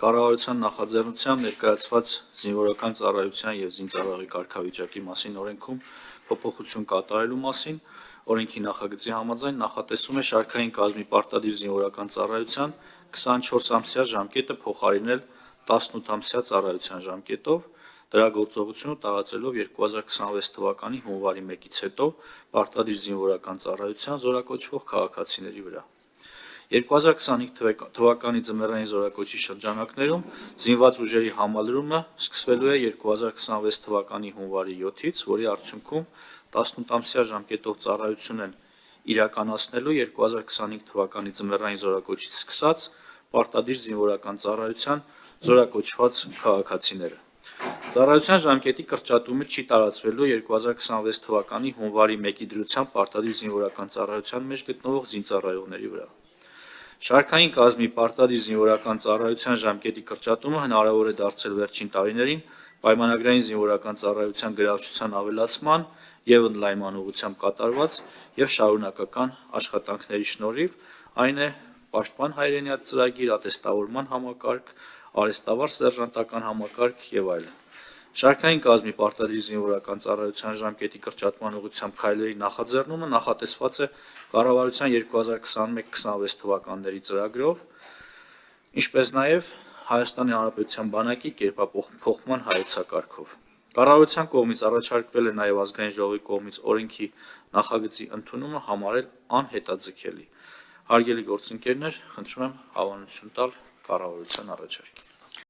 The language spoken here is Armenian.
Կառավարության նախաձեռնությամբ ներկայացված զինվորական ծառայության և զինծառայողի կարգավիճակի մասին օրենքում փոփոխություն կատարելու մասին օրենքի նախագծի համաձայն նախատեսվում է շարքային կազմի պարտադիր զինվորական ծառայության 24-ամսյա ժամկետը փոխարինել 18-ամսյա ծառայության ժամկետով, դրա գործողությունը տարածելով 2026 թվականի հունվարի 1-ից հետո պարտադիր զինվորական ծառայության զորակոչվող քաղաքացիների վրա։ 2025 թվականի ձմեռային զորակոչի շրջանակներում զինված ուժերի համալրումը սկսվելու է 2026 թվականի հունվարի 7-ից, որի արդյունքում 18-ամսյա ժամկետով ծառայություն են իրականացնելու 2025 թվականի ձմեռային զորակոչից սկսած պարտադիր զինվորական ծառայության զորակոչված քաղաքացիները։ Ծառայության ժամկետի կրճատումը չի տարածվելու 2026 թվականի հունվարի 1-ի դրությամբ պարտադիր զինվորական ծառայության մեջ գտնվող զինծառայողների վրա։ Շարքային կազմի պարտադիր զինվորական ծառայության ժամկետի կրճատումը հնարավոր է դարձել վերջին տարիներին պայմանագրային զինվորական ծառայության գրավչության ավելացման և ընդլայնման ուղղությամբ կատարված և շարունակական աշխատանքների շնորհիվ, այն է պաշտպան հայրենիաց ծրագիր, ատեստավորման համակարգ, արհեստավար սերժանտական համակարգ եւ այլն։ Շարքային կազմի պարտադիր զինվորական ծառայության ժամկետի կրճատման ուղղությամբ քայլերի նախաձեռնումը նախատեսված է կառավարության 2021-26 թվականների ծրագրով, ինչպես նաև Հայաստանի Հանրապետության բանակի կերպափոխման հայեցակարգով։ Կառավարության կողմից առաջարկվել է նաև ազգային ժողովի կողմից օրենքի նախագծի ընդունումը համարել անհետաձգելի։ Հարգելի գործընկերներ, խնդրում եմ հավանություն տալ կառավարության առաջարկին։